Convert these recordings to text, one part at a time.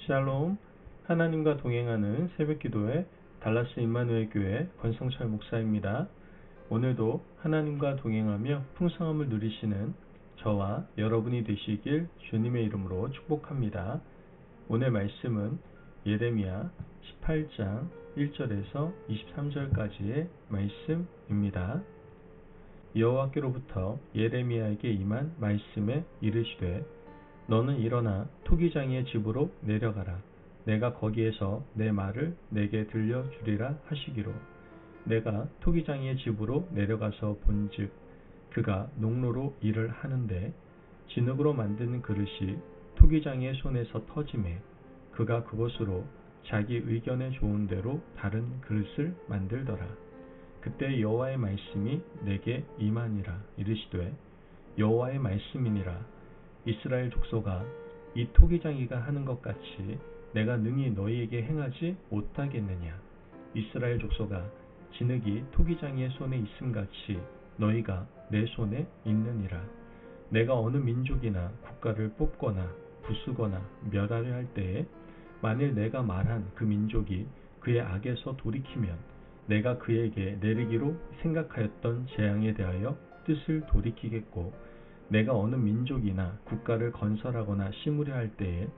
샬롬. 하나님과 동행하는 새벽기도회 달라스 임마누엘 교회 권성철 목사입니다. 오늘도 하나님과 동행하며 풍성함을 누리시는 저와 여러분이 되시길 주님의 이름으로 축복합니다. 오늘 말씀은 예레미야 18장 1절에서 23절까지의 말씀입니다. 여호와께로부터 예레미야에게 임한 말씀에 이르시되 너는 일어나 토기장이의 집으로 내려가라. 내가 거기에서 내 말을 내게 들려주리라 하시기로 내가 토기장이의 집으로 내려가서 본즉 그가 농로로 일을 하는데 진흙으로 만든 그릇이 토기장이의 손에서 터지매 그가 그것으로 자기 의견에 좋은 대로 다른 그릇을 만들더라. 그때 여호와의 말씀이 내게 임하니라. 이르시되 여호와의 말씀이니라. 이스라엘 족속아, 이 토기장이가 하는 것 같이 내가 능히 너희에게 행하지 못하겠느냐. 이스라엘 족속아, 진흙이 토기장이의 손에 있음같이 너희가 내 손에 있느니라. 내가 어느 민족이나 국가를 뽑거나 부수거나 멸하려 할 때에 만일 내가 말한 그 민족이 그의 악에서 돌이키면 내가 그에게 내리기로 생각하였던 재앙에 대하여 뜻을 돌이키겠고 내가 어느 민족이나 국가를 건설하거나 심으려 할 때에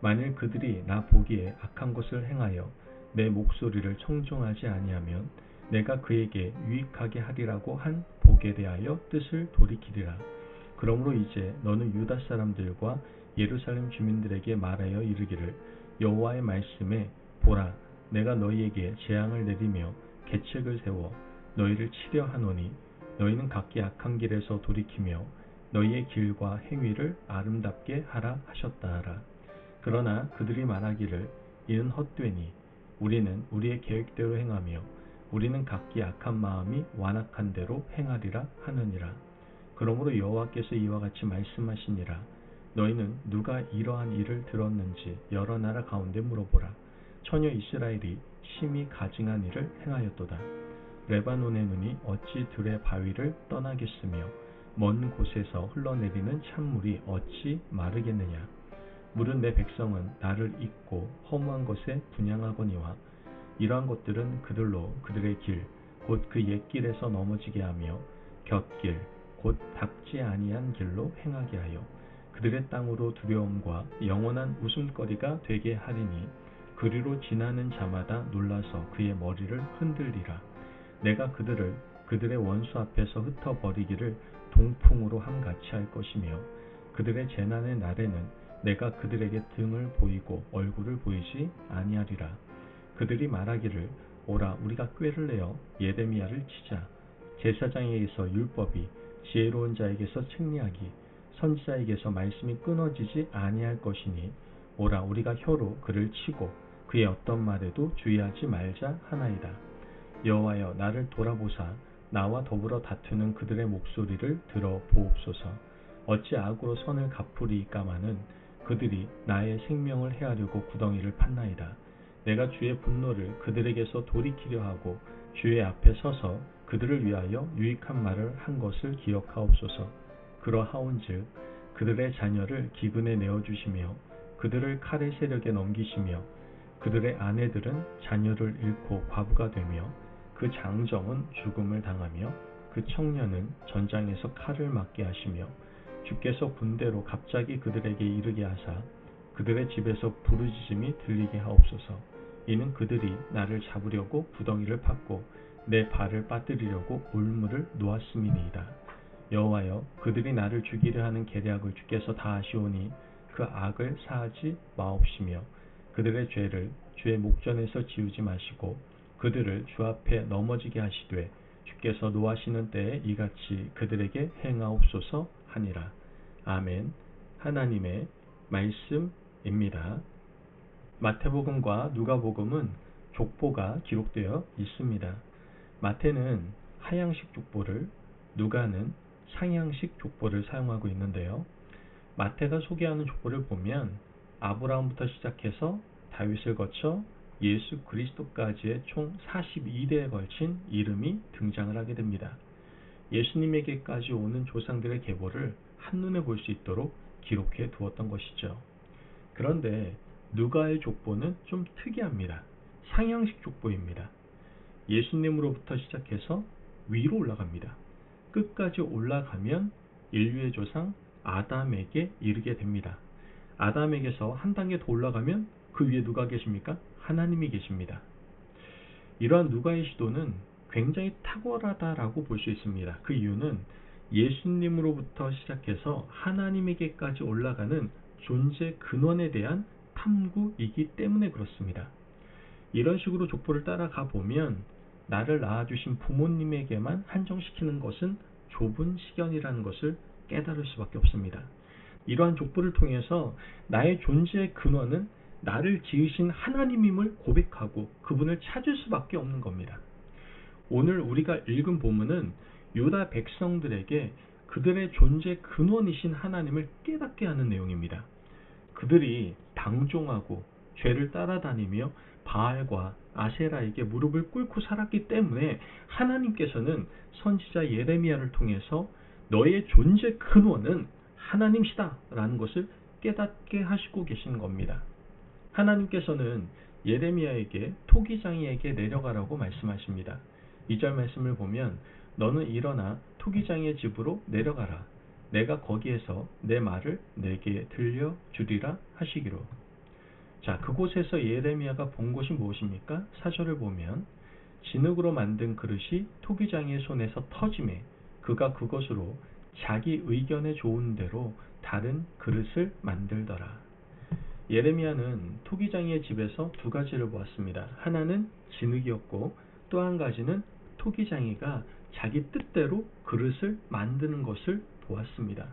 만일 그들이 나 보기에 악한 것을 행하여 내 목소리를 청종하지 아니하면 내가 그에게 유익하게 하리라고 한 복에 대하여 뜻을 돌이키리라. 그러므로 이제 너는 유다 사람들과 예루살렘 주민들에게 말하여 이르기를 여호와의 말씀에 보라, 내가 너희에게 재앙을 내리며 계책을 세워 너희를 치려 하노니 너희는 각기 악한 길에서 돌이키며 너희의 길과 행위를 아름답게 하라 하셨다 하라. 그러나 그들이 말하기를 이는 헛되니 우리는 우리의 계획대로 행하며 우리는 각기 악한 마음이 완악한 대로 행하리라 하느니라. 그러므로 여호와께서 이와 같이 말씀하시니라. 너희는 누가 이러한 일을 들었는지 여러 나라 가운데 물어보라. 처녀 이스라엘이 심히 가증한 일을 행하였도다. 레바논의 눈이 어찌 들의 바위를 떠나겠으며 먼 곳에서 흘러내리는 찬물이 어찌 마르겠느냐. 물은 내 백성은 나를 잊고 허무한 것에 분향하거니와 이러한 것들은 그들로 그들의 길 곧 그 옛길에서 넘어지게 하며 곁길 곧 닦지 아니한 길로 행하게 하여 그들의 땅으로 두려움과 영원한 웃음거리가 되게 하리니 그리로 지나는 자마다 놀라서 그의 머리를 흔들리라. 내가 그들을 그들의 원수 앞에서 흩어버리기를 동풍으로 함같이 할 것이며 그들의 재난의 날에는 내가 그들에게 등을 보이고 얼굴을 보이지 아니하리라. 그들이 말하기를 오라 우리가 꾀를 내어 예레미야를 치자. 제사장에게서 율법이 지혜로운 자에게서 책리하기 선지자에게서 말씀이 끊어지지 아니할 것이니 오라 우리가 혀로 그를 치고 그의 어떤 말에도 주의하지 말자 하나이다. 여호와여 나를 돌아보사 나와 더불어 다투는 그들의 목소리를 들어 보옵소서. 어찌 악으로 선을 갚으리까마는 그들이 나의 생명을 해하려고 구덩이를 팠나이다. 내가 주의 분노를 그들에게서 돌이키려 하고 주의 앞에 서서 그들을 위하여 유익한 말을 한 것을 기억하옵소서. 그러하온즉 그들의 자녀를 기근에 내어주시며 그들을 칼의 세력에 넘기시며 그들의 아내들은 자녀를 잃고 과부가 되며 그 장정은 죽음을 당하며 그 청년은 전장에서 칼을 맞게 하시며 주께서 군대로 갑자기 그들에게 이르게 하사 그들의 집에서 부르짖음이 들리게 하옵소서. 이는 그들이 나를 잡으려고 구덩이를 팠고 내 발을 빠뜨리려고 올무를 놓았음이니이다. 여호와여 그들이 나를 죽이려 하는 계략을 주께서 다 아시오니 그 악을 사하지 마옵시며 그들의 죄를 주의 목전에서 지우지 마시고 그들을 주 앞에 넘어지게 하시되 주께서 노하시는 때에 이같이 그들에게 행하옵소서 하니라. 아멘. 하나님의 말씀입니다. 마태복음과 누가복음은 족보가 기록되어 있습니다. 마태는 하향식 족보를, 누가는 상향식 족보를 사용하고 있는데요. 마태가 소개하는 족보를 보면 아브라함부터 시작해서 다윗을 거쳐 예수 그리스도까지의 총 42대에 걸친 이름이 등장을 하게 됩니다. 예수님에게까지 오는 조상들의 계보를 한눈에 볼 수 있도록 기록해 두었던 것이죠. 그런데 누가의 족보는 좀 특이합니다. 상향식 족보입니다. 예수님으로부터 시작해서 위로 올라갑니다. 끝까지 올라가면 인류의 조상 아담에게 이르게 됩니다. 아담에게서 한 단계 더 올라가면 그 위에 누가 계십니까? 하나님이 계십니다. 이러한 누가의 시도는 굉장히 탁월하다라고 볼 수 있습니다. 그 이유는 예수님으로부터 시작해서 하나님에게까지 올라가는 존재 근원에 대한 탐구이기 때문에 그렇습니다. 이런 식으로 족보를 따라가 보면 나를 낳아주신 부모님에게만 한정시키는 것은 좁은 시견이라는 것을 깨달을 수밖에 없습니다. 이러한 족보를 통해서 나의 존재의 근원은 나를 지으신 하나님임을 고백하고 그분을 찾을 수밖에 없는 겁니다. 오늘 우리가 읽은 본문은 유다 백성들에게 그들의 존재 근원이신 하나님을 깨닫게 하는 내용입니다. 그들이 방종하고 죄를 따라다니며 바알과 아세라에게 무릎을 꿇고 살았기 때문에 하나님께서는 선지자 예레미야를 통해서 너의 존재 근원은 하나님이시다 라는 것을 깨닫게 하시고 계신 겁니다. 하나님께서는 예레미야에게 토기장이에게 내려가라고 말씀하십니다. 2절 말씀을 보면 너는 일어나 토기장이의 집으로 내려가라. 내가 거기에서 내 말을 내게 들려주리라 하시기로. 자, 그곳에서 예레미야가 본 것이 무엇입니까? 4절을 보면 진흙으로 만든 그릇이 토기장이의 손에서 터지매 그가 그것으로 자기 의견에 좋은 대로 다른 그릇을 만들더라. 예레미야는 토기장이의 집에서 두 가지를 보았습니다. 하나는 진흙이었고 또 한 가지는 토기장이가 자기 뜻대로 그릇을 만드는 것을 보았습니다.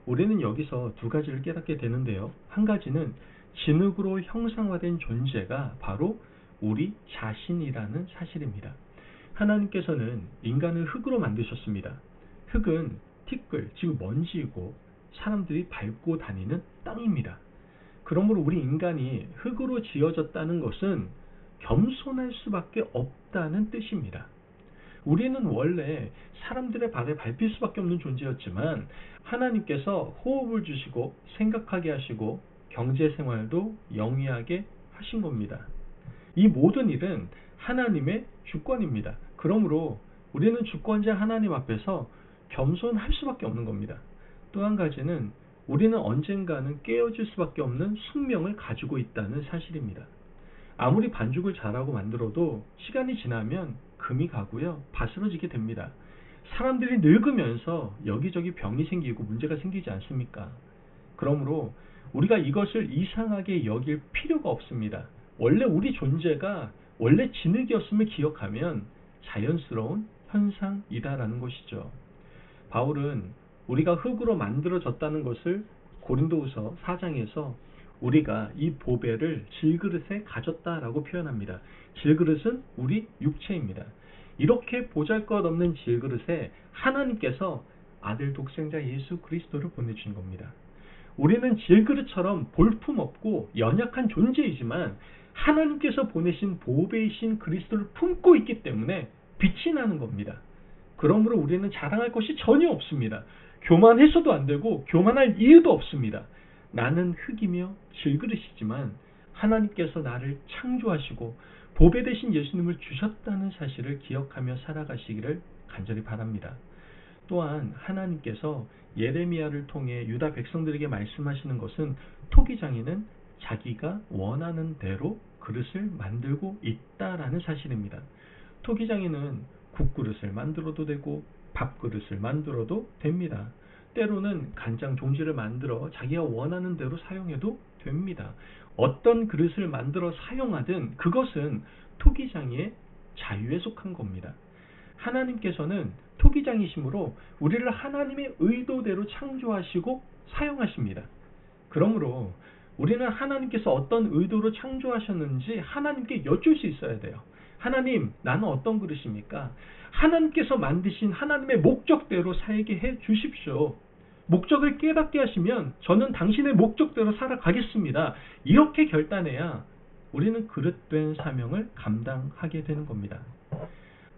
우리는 여기서 두 가지를 깨닫게 되는데요. 한 가지는 진흙으로 형상화된 존재가 바로 우리 자신이라는 사실입니다. 하나님께서는 인간을 흙으로 만드셨습니다. 흙은 티끌, 즉 먼지이고 사람들이 밟고 다니는 땅입니다. 그러므로 우리 인간이 흙으로 지어졌다는 것은 겸손할 수밖에 없다는 뜻입니다. 우리는 원래 사람들의 발에 밟힐 수밖에 없는 존재였지만 하나님께서 호흡을 주시고 생각하게 하시고 경제생활도 영위하게 하신 겁니다. 이 모든 일은 하나님의 주권입니다. 그러므로 우리는 주권자 하나님 앞에서 겸손할 수밖에 없는 겁니다. 또 한 가지는 우리는 언젠가는 깨어질 수밖에 없는 숙명을 가지고 있다는 사실입니다. 아무리 반죽을 잘하고 만들어도 시간이 지나면 금이 가고요. 바스러지게 됩니다. 사람들이 늙으면서 여기저기 병이 생기고 문제가 생기지 않습니까? 그러므로 우리가 이것을 이상하게 여길 필요가 없습니다. 원래 우리 존재가 원래 진흙이었음을 기억하면 자연스러운 현상이다라는 것이죠. 바울은 우리가 흙으로 만들어졌다는 것을 고린도후서 4장에서 우리가 이 보배를 질그릇에 가졌다라고 표현합니다. 질그릇은 우리 육체입니다. 이렇게 보잘것없는 질그릇에 하나님께서 아들 독생자 예수 그리스도를 보내주신 겁니다. 우리는 질그릇처럼 볼품없고 연약한 존재이지만 하나님께서 보내신 보배이신 그리스도를 품고 있기 때문에 빛이 나는 겁니다. 그러므로 우리는 자랑할 것이 전혀 없습니다. 교만해서도 안 되고 교만할 이유도 없습니다. 나는 흙이며 질그릇이지만 하나님께서 나를 창조하시고 보배 되신 예수님을 주셨다는 사실을 기억하며 살아가시기를 간절히 바랍니다. 또한 하나님께서 예레미야를 통해 유다 백성들에게 말씀하시는 것은 토기장이는 자기가 원하는 대로 그릇을 만들고 있다라는 사실입니다. 토기장이는 국그릇을 만들어도 되고 밥그릇을 만들어도 됩니다. 때로는 간장 종지를 만들어 자기가 원하는 대로 사용해도 됩니다. 어떤 그릇을 만들어 사용하든 그것은 토기장이의 자유에 속한 겁니다. 하나님께서는 토기장이심으로 우리를 하나님의 의도대로 창조하시고 사용하십니다. 그러므로 우리는 하나님께서 어떤 의도로 창조하셨는지 하나님께 여쭐 수 있어야 돼요. 하나님, 나는 어떤 그릇입니까? 하나님께서 만드신 하나님의 목적대로 살게 해 주십시오. 목적을 깨닫게 하시면 저는 당신의 목적대로 살아가겠습니다. 이렇게 결단해야 우리는 그릇된 사명을 감당하게 되는 겁니다.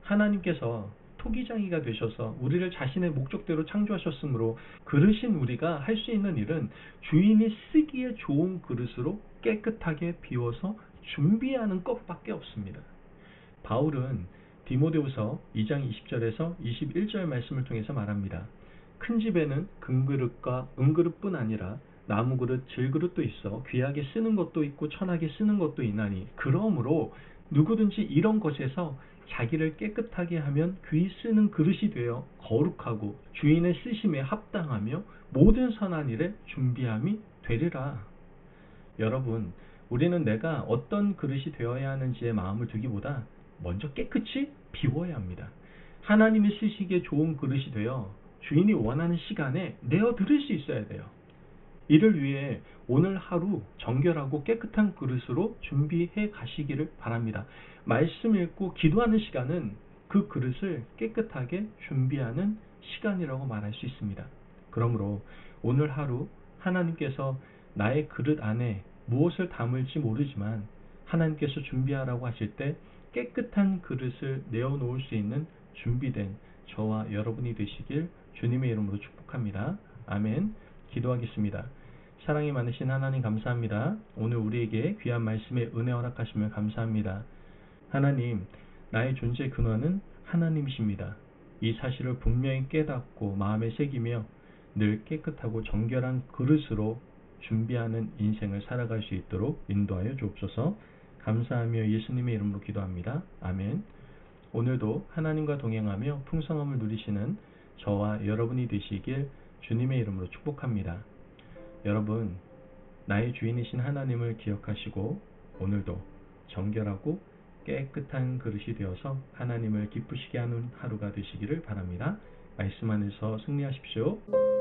하나님께서 토기장이가 되셔서 우리를 자신의 목적대로 창조하셨으므로 그릇인 우리가 할 수 있는 일은 주인이 쓰기에 좋은 그릇으로 깨끗하게 비워서 준비하는 것밖에 없습니다. 바울은 디모데후서 2장 20절에서 21절 말씀을 통해서 말합니다. 큰 집에는 금그릇과 은그릇뿐 아니라 나무그릇, 질그릇도 있어 귀하게 쓰는 것도 있고 천하게 쓰는 것도 있나니 그러므로 누구든지 이런 것에서 자기를 깨끗하게 하면 귀히 쓰는 그릇이 되어 거룩하고 주인의 쓰심에 합당하며 모든 선한 일에 준비함이 되리라. 여러분, 우리는 내가 어떤 그릇이 되어야 하는지에 마음을 두기보다 먼저 깨끗이 비워야 합니다. 하나님이 쓰시기에 좋은 그릇이 되어 주인이 원하는 시간에 내어 드릴 수 있어야 돼요. 이를 위해 오늘 하루 정결하고 깨끗한 그릇으로 준비해 가시기를 바랍니다. 말씀 읽고 기도하는 시간은 그 그릇을 깨끗하게 준비하는 시간이라고 말할 수 있습니다. 그러므로 오늘 하루 하나님께서 나의 그릇 안에 무엇을 담을지 모르지만 하나님께서 준비하라고 하실 때 깨끗한 그릇을 내어놓을 수 있는 준비된 저와 여러분이 되시길 주님의 이름으로 축복합니다. 아멘. 기도하겠습니다. 사랑이 많으신 하나님 감사합니다. 오늘 우리에게 귀한 말씀에 은혜 허락하시며 감사합니다. 하나님, 나의 존재 근원은 하나님이십니다. 이 사실을 분명히 깨닫고 마음에 새기며 늘 깨끗하고 정결한 그릇으로 준비하는 인생을 살아갈 수 있도록 인도하여 주옵소서. 감사하며 예수님의 이름으로 기도합니다. 아멘. 오늘도 하나님과 동행하며 풍성함을 누리시는 저와 여러분이 되시길 주님의 이름으로 축복합니다. 여러분, 나의 주인이신 하나님을 기억하시고 오늘도 정결하고 깨끗한 그릇이 되어서 하나님을 기쁘시게 하는 하루가 되시기를 바랍니다. 말씀 안에서 승리하십시오.